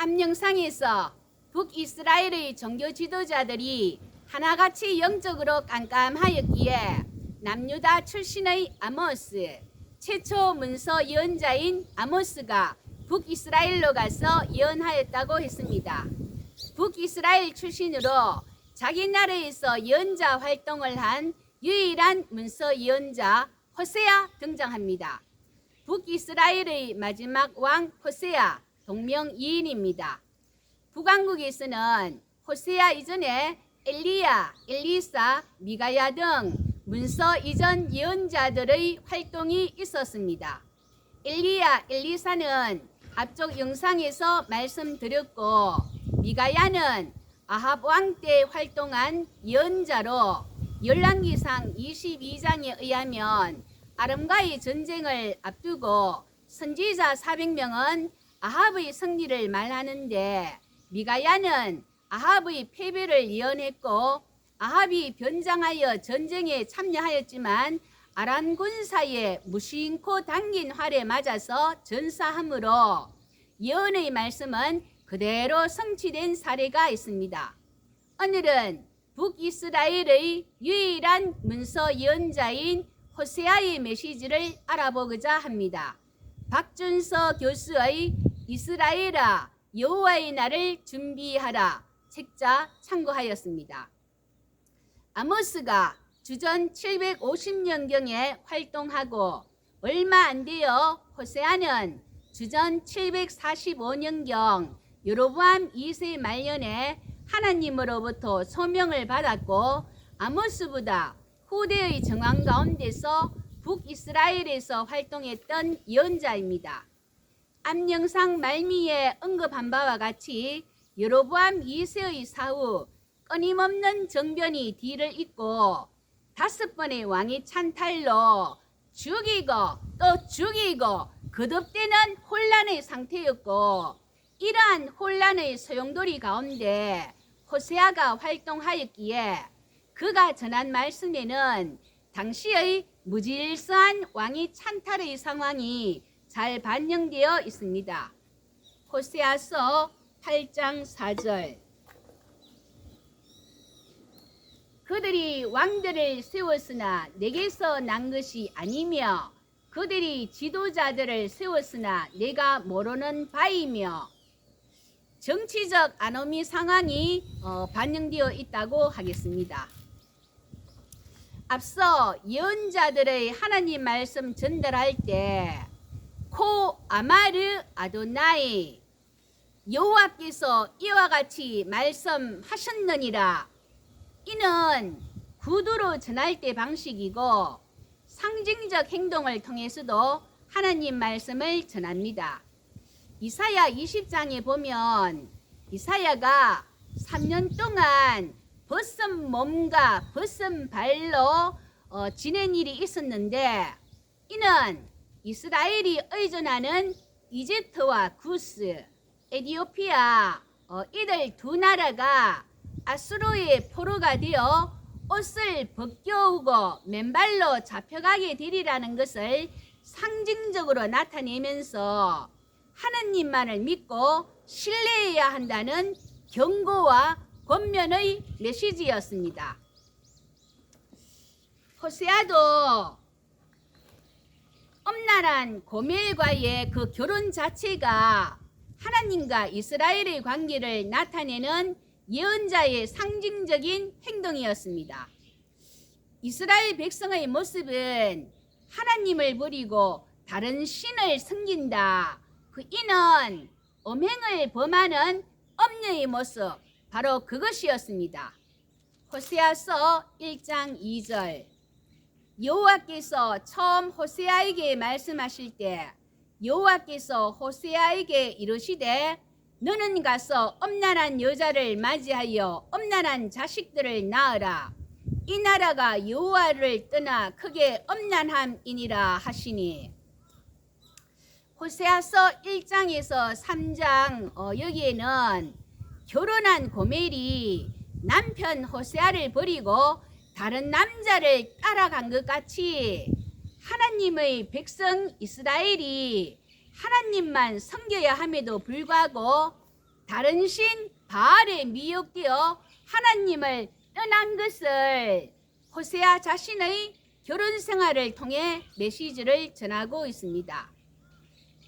암영상에서 북이스라엘의 종교 지도자들이 하나같이 영적으로 깜깜하였기에 남유다 출신의 아모스, 최초 문서 예언자인 아모스가 북이스라엘로 가서 예언하였다고 했습니다. 북이스라엘 출신으로 자기 나라에서 예언자 활동을 한 유일한 문서 예언자 호세아 등장합니다. 북이스라엘의 마지막 왕 호세아 동명이인입니다. 북왕국에서는 호세아 이전에 엘리야, 엘리사, 미가야 등 문서 이전 예언자들의 활동이 있었습니다. 엘리야, 엘리사는 앞쪽 영상에서 말씀드렸고, 미가야는 아합 왕 때 활동한 예언자로 열왕기상 22장에 의하면 아람과의 전쟁을 앞두고 선지자 400명은 아합의 승리를 말하는데, 미가야는 아합의 패배를 예언했고, 아합이 변장하여 전쟁에 참여하였지만 아람 군사에 무심코 당긴 활에 맞아서 전사함으로 예언의 말씀은 그대로 성취된 사례가 있습니다. 오늘은 북이스라엘의 유일한 문서 예언자인 호세아의 메시지를 알아보고자 합니다. 박준서 교수의 이스라엘아 여호와의 날을 준비하라 책자 참고하였습니다. 아모스가 주전 750년경에 활동하고 얼마 안 되어 호세아는 주전 745년경 여로보암 2세 말년에 하나님으로부터 소명을 받았고, 아모스보다 후대의 정황 가운데서 북이스라엘에서 활동했던 예언자입니다. 암영상 말미에 언급한 바와 같이 여로보암 2세의 사후 끊임없는 정변이 뒤를 잇고 5번의 왕이 찬탈로 죽이고 또 죽이고 거듭되는 혼란의 상태였고, 이러한 혼란의 소용돌이 가운데 호세아가 활동하였기에 그가 전한 말씀에는 당시의 무질서한 왕이 찬탈의 상황이 잘 반영되어 있습니다. 호세아서 8장 4절. 그들이 왕들을 세웠으나 내게서 난 것이 아니며 그들이 지도자들을 세웠으나 내가 모르는 바이며, 정치적 아노미 상황이 반영되어 있다고 하겠습니다. 앞서 예언자들의 하나님 말씀 전달할 때 코 아마르 아도나이 여호와께서 이와 같이 말씀하셨느니라, 이는 구두로 전할 때 방식이고 상징적 행동을 통해서도 하나님 말씀을 전합니다. 이사야 20장에 보면 이사야가 3년 동안 벗은 몸과 벗은 발로 지낸 일이 있었는데, 이는 이스라엘이 의존하는 이집트와 구스, 에티오피아 이들 두 나라가 아수르의 포로가 되어 옷을 벗겨오고 맨발로 잡혀가게 되리라는 것을 상징적으로 나타내면서 하나님만을 믿고 신뢰해야 한다는 경고와 권면의 메시지였습니다. 호세아도 엄란한 고멜과의 그 결혼 자체가 하나님과 이스라엘의 관계를 나타내는 예언자의 상징적인 행동이었습니다. 이스라엘 백성의 모습은 하나님을 버리고 다른 신을 섬긴다. 그 이는 음행을 범하는 엄녀의 모습, 바로 그것이었습니다. 호세아서 1장 2절. 여호와께서 처음 호세아에게 말씀하실 때 여호와께서 호세아에게 이르시되 너는 가서 엄란한 여자를 맞이하여 엄란한 자식들을 낳으라. 이 나라가 여호와를 떠나 크게 엄란함이니라 하시니, 호세아서 1장에서 3장 여기에는 결혼한 고멜이 남편 호세아를 버리고 다른 남자를 따라간 것 같이 하나님의 백성 이스라엘이 하나님만 섬겨야 함에도 불구하고 다른 신 바알에 미혹되어 하나님을 떠난 것을 호세아 자신의 결혼 생활을 통해 메시지를 전하고 있습니다.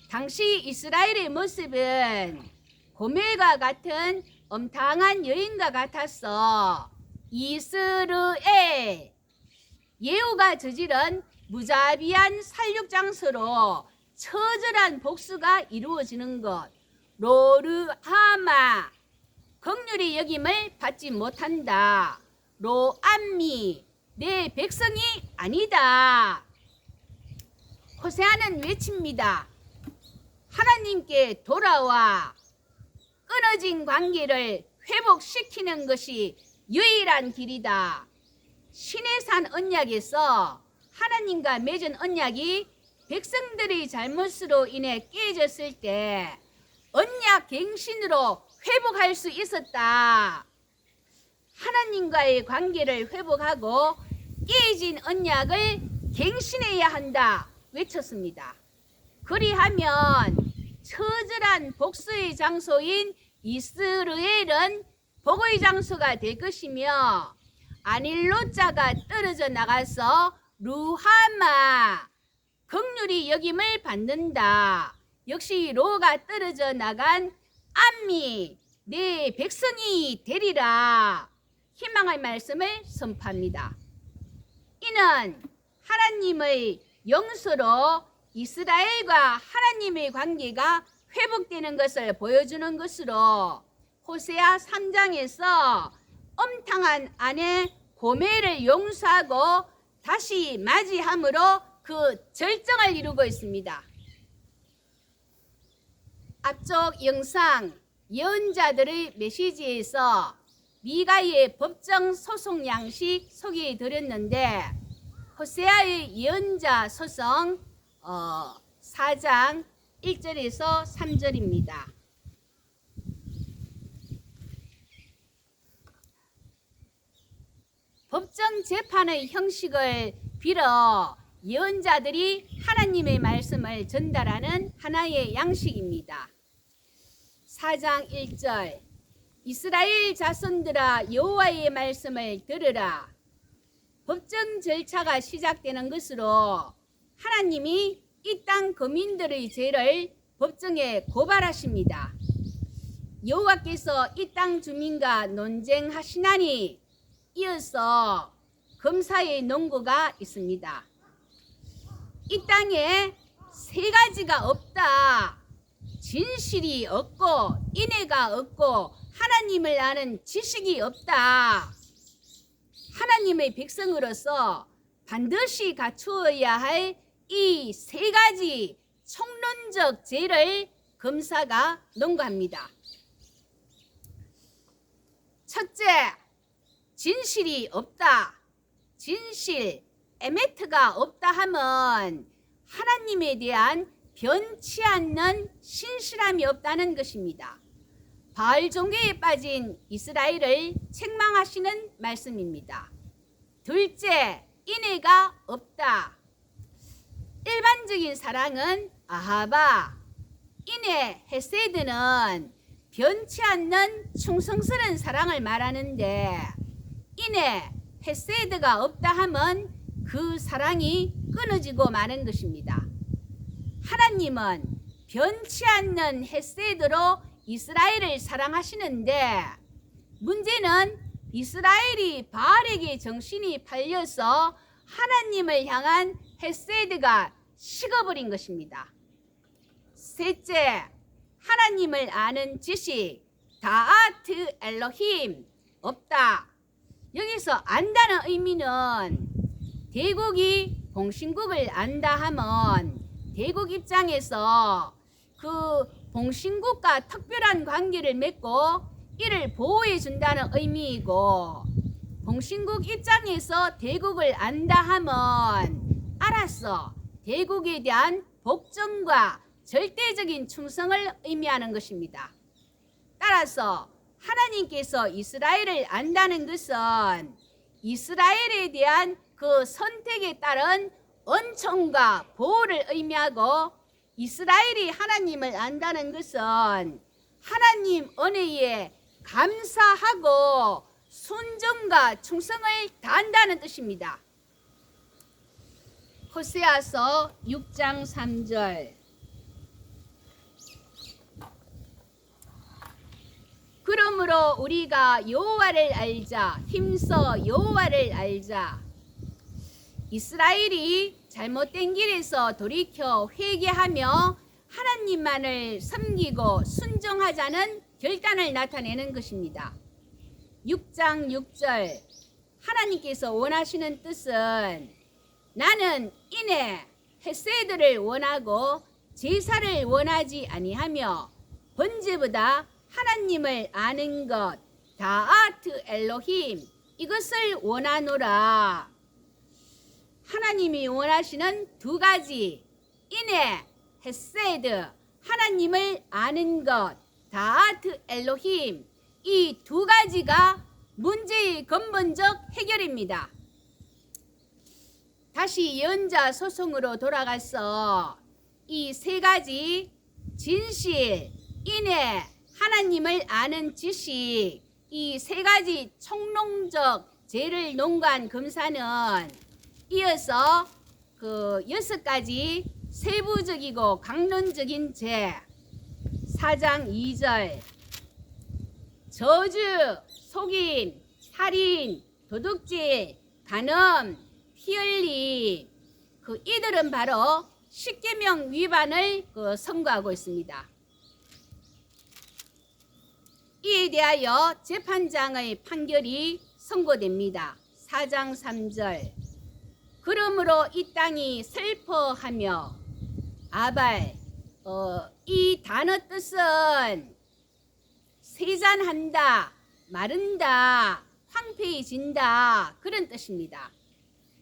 당시 이스라엘의 모습은 고멜과 같은 엄탕한 여인과 같았어. 이스르엘, 예후가 저지른 무자비한 살육 장소로 처절한 복수가 이루어지는 것. 로르하마, 긍휼히 여김을 받지 못한다. 로암미, 내 백성이 아니다. 호세아는 외칩니다. 하나님께 돌아와 끊어진 관계를 회복시키는 것이 유일한 길이다. 신의 산 언약에서 하나님과 맺은 언약이 백성들의 잘못으로 인해 깨졌을 때 언약 갱신으로 회복할 수 있었다. 하나님과의 관계를 회복하고 깨진 언약을 갱신해야 한다 외쳤습니다. 그리하면 처절한 복수의 장소인 이스라엘은 복의 장소가 될 것이며 아닐로자가 떨어져 나가서 루하마, 긍휼히 여김을 받는다. 역시 로가 떨어져 나간 암미, 내 백성이 되리라. 희망의 말씀을 선포합니다. 이는 하나님의 용서로 이스라엘과 하나님의 관계가 회복되는 것을 보여주는 것으로 호세아 3장에서 엄탕한 아내 고멜을 용서하고 다시 맞이함으로 그 절정을 이루고 있습니다. 앞쪽 영상 예언자들의 메시지에서 미가의 법정 소송 양식 소개해 드렸는데 호세아의 예언자 소송 4장 1절에서 3절입니다. 법정 재판의 형식을 빌어 예언자들이 하나님의 말씀을 전달하는 하나의 양식입니다. 4장 1절 이스라엘 자손들아 여호와의 말씀을 들으라. 법정 절차가 시작되는 것으로 하나님이 이 땅 거민들의 죄를 법정에 고발하십니다. 여호와께서 이 땅 주민과 논쟁하시나니 이어서 검사의 논거가 있습니다. 이 땅에 세 가지가 없다. 진실이 없고 인애가 없고 하나님을 아는 지식이 없다. 하나님의 백성으로서 반드시 갖추어야 할 이 세 가지 총론적 죄를 검사가 논거합니다. 첫째, 진실이 없다. 진실, 에메트가 없다 하면 하나님에 대한 변치 않는 신실함이 없다는 것입니다. 바알 종교에 빠진 이스라엘을 책망하시는 말씀입니다. 둘째, 인애가 없다. 일반적인 사랑은 아하바, 인애, 헤세드는 변치 않는 충성스러운 사랑을 말하는데 인애, 헤세드가 없다 하면 그 사랑이 끊어지고 마는 것입니다. 하나님은 변치 않는 헤세드로 이스라엘을 사랑하시는데 문제는 이스라엘이 바알에게 정신이 팔려서 하나님을 향한 헤세드가 식어버린 것입니다. 셋째, 하나님을 아는 지식, 다아트 엘로힘, 없다. 여기서 안다는 의미는 대국이 봉신국을 안다 하면 대국 입장에서 그 봉신국과 특별한 관계를 맺고 이를 보호해 준다는 의미이고 봉신국 입장에서 대국을 안다 하면 알았어. 대국에 대한 복종과 절대적인 충성을 의미하는 것입니다. 따라서 하나님께서 이스라엘을 안다는 것은 이스라엘에 대한 그 선택에 따른 은총과 보호를 의미하고 이스라엘이 하나님을 안다는 것은 하나님 은혜에 감사하고 순종과 충성을 다한다는 뜻입니다. 호세아서 6장 3절. 그러므로 우리가 여호와를 알자. 힘써 여호와를 알자. 이스라엘이 잘못된 길에서 돌이켜 회개하며 하나님만을 섬기고 순종하자는 결단을 나타내는 것입니다. 6장 6절. 하나님께서 원하시는 뜻은 나는 이내 헤세드를 원하고 제사를 원하지 아니하며 번제보다 하나님을 아는 것 다아트 엘로힘 이것을 원하노라. 하나님이 원하시는 두 가지 이내 헤세드 하나님을 아는 것 다아트 엘로힘 이 두 가지가 문제의 근본적 해결입니다. 다시 예언자 소송으로 돌아가서 이 세 가지 진실, 인애, 하나님을 아는 지식 이 세 가지 총론적 죄를 논거한 검사는 이어서 그 6가지 세부적이고 강론적인 죄 4장 2절 저주, 속임, 살인, 도둑질, 간음, 피 흘림 이들은 바로 십계명 위반을 선고하고 있습니다. 이에 대하여 재판장의 판결이 선고됩니다. 4장 3절 그러므로 이 땅이 슬퍼하며 아발 이 단어 뜻은 세잔한다, 마른다, 황폐해진다 그런 뜻입니다.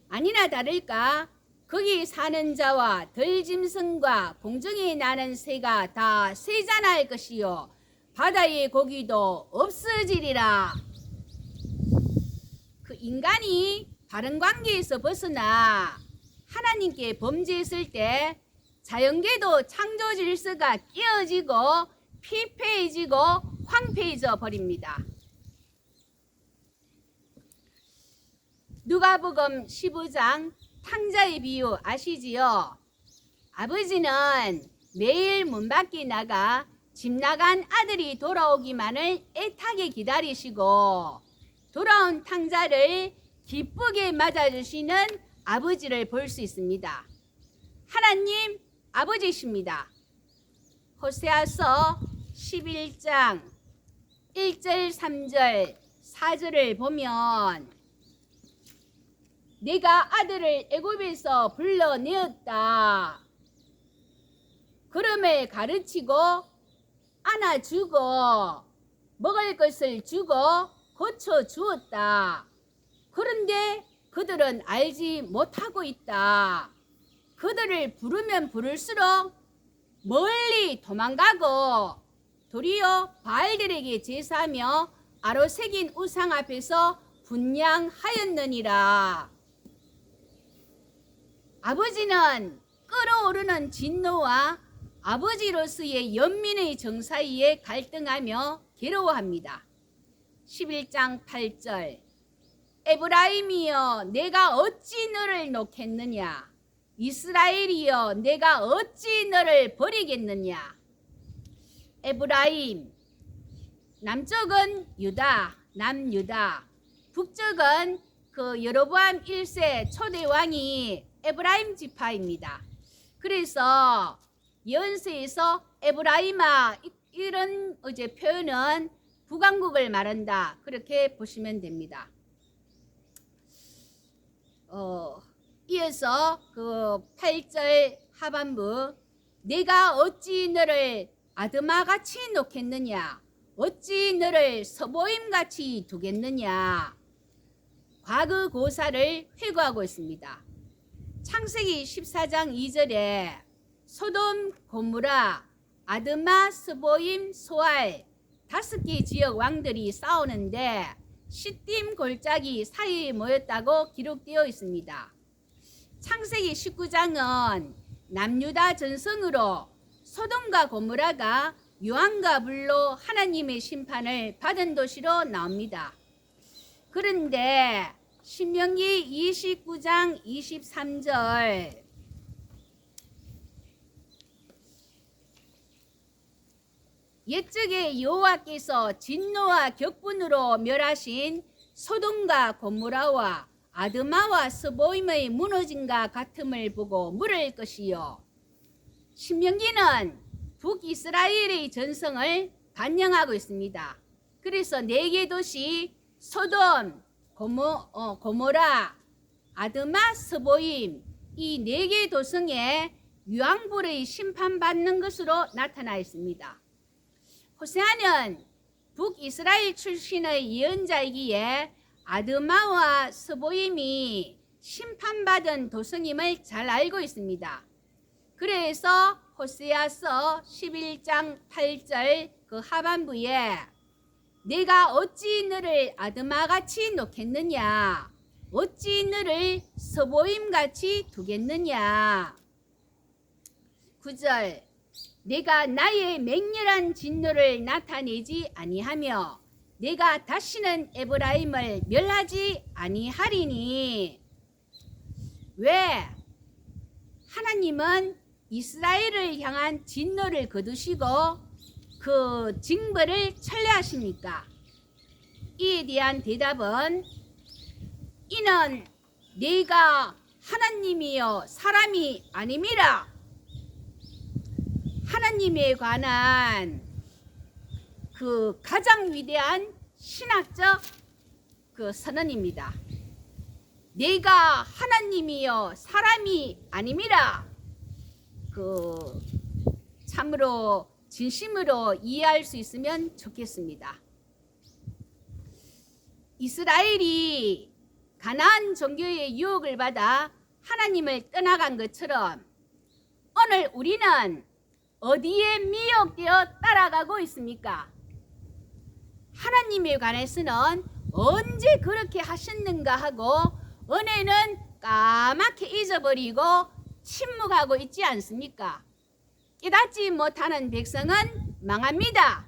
아니나 다를까 거기 사는 자와 들짐승과 공중에 나는 새가 다 세잔할 것이요 바다의 고기도 없어지리라. 그 인간이 바른 관계에서 벗어나 하나님께 범죄했을 때 자연계도 창조 질서가 깨어지고 피폐해지고 황폐해져 버립니다. 누가복음 15장 탕자의 비유 아시지요? 아버지는 매일 문 밖에 나가 집 나간 아들이 돌아오기만을 애타게 기다리시고 돌아온 탕자를 기쁘게 맞아주시는 아버지를 볼 수 있습니다. 하나님 아버지십니다. 호세아서 11장 1절 3절 4절을 보면 내가 아들을 애굽에서 불러내었다. 그름을 가르치고 안아주고 먹을 것을 주고 고쳐주었다. 그런데 그들은 알지 못하고 있다. 그들을 부르면 부를수록 멀리 도망가고 도리어 바알들에게 제사하며 아로 새긴 우상 앞에서 분향하였느니라. 아버지는 끓어오르는 진노와 아버지로서의 연민의 정 사이에 갈등하며 괴로워합니다. 11장 8절 에브라임이여 내가 어찌 너를 놓겠느냐 이스라엘이여 내가 어찌 너를 버리겠느냐. 에브라임 남쪽은 유다 남유다 북쪽은 여로보암 1세 초대 왕이 에브라임 지파입니다. 그래서 예언서에서 에브라임아 이런 표현은 북왕국을 말한다 그렇게 보시면 됩니다. 이어서 8절 하반부 내가 어찌 너를 아드마같이 놓겠느냐 어찌 너를 서보임같이 두겠느냐. 과거 고사를 회고하고 있습니다. 창세기 14장 2절에 소돔, 고무라, 아드마, 스보임, 소알 5개 지역 왕들이 싸우는데 시딤 골짜기 사이에 모였다고 기록되어 있습니다. 창세기 19장은 남유다 전성으로 소돔과 고무라가 유황과 불로 하나님의 심판을 받은 도시로 나옵니다. 그런데 신명기 29장 23절 옛적에 여호와께서 진노와 격분으로 멸하신 소돔과 고모라와 아드마와 스보임의 무너짐과 같음을 보고 물을 것이요. 신명기는 북이스라엘의 전성을 반영하고 있습니다. 그래서 4개 도시 소돔, 고모라, 아드마, 스보임 이 4개 도성에 유황불의 심판받는 것으로 나타나 있습니다. 호세아는 북이스라엘 출신의 예언자이기에 아드마와 스보임이 심판받은 도성임을 잘 알고 있습니다. 그래서 호세아서 11장 8절 그 하반부에 내가 어찌 너를 아드마같이 놓겠느냐 어찌 너를 스보임같이 두겠느냐 9절 내가 나의 맹렬한 진노를 나타내지 아니하며 내가 다시는 에브라임을 멸하지 아니하리니. 왜? 하나님은 이스라엘을 향한 진노를 거두시고 그 징벌을 철회하십니까? 이에 대한 대답은 이는 내가 하나님이요 사람이 아님이라. 하나님에 관한 그 가장 위대한 신학적 그 선언입니다. 내가 하나님이요 사람이 아님이라. 그 참으로 진심으로 이해할 수 있으면 좋겠습니다. 이스라엘이 가나안 종교의 유혹을 받아 하나님을 떠나간 것처럼 오늘 우리는 어디에 미혹되어 따라가고 있습니까? 하나님에 관해서는 언제 그렇게 하셨는가 하고 은혜는 까맣게 잊어버리고 침묵하고 있지 않습니까? 깨닫지 못하는 백성은 망합니다.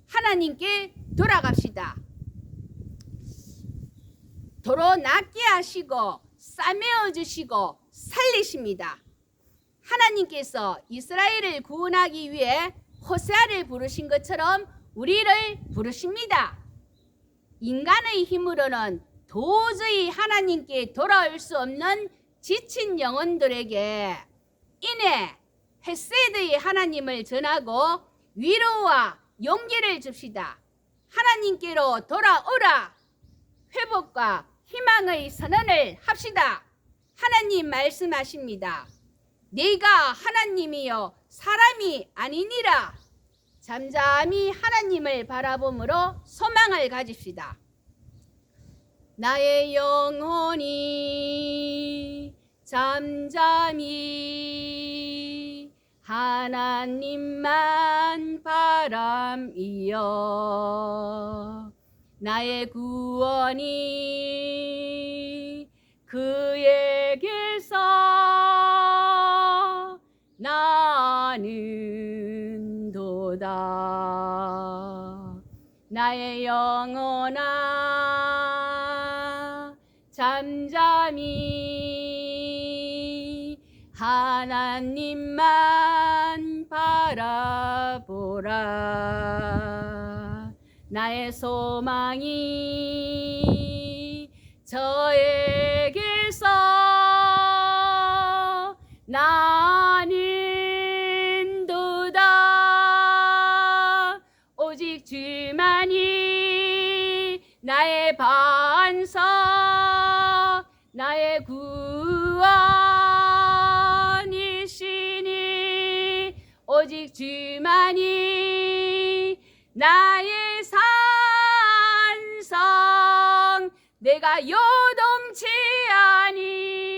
하나님께 돌아갑시다. 도로 낫게 하시고 싸매어 주시고 살리십니다. 하나님께서 이스라엘을 구원하기 위해 호세아를 부르신 것처럼 우리를 부르십니다. 인간의 힘으로는 도저히 하나님께 돌아올 수 없는 지친 영혼들에게 이내 헤세드의 하나님을 전하고 위로와 용기를 줍시다. 하나님께로 돌아오라. 회복과 희망의 선언을 합시다. 하나님 말씀하십니다. 내가 하나님이요 사람이 아니니라. 잠잠히 하나님을 바라봄으로 소망을 가집시다. 나의 영혼이 잠잠히 하나님만 바람이여. 나의 구원이 그에게서 나는 도다. 나의 영혼아 잠잠히 하나님만 바라보라. 나의 소망이 저에게서 나는 도다. 오직 주만이 나의 반석 나의 구원이시니. 오직 주만이 나의 산성 내가 요동치 아니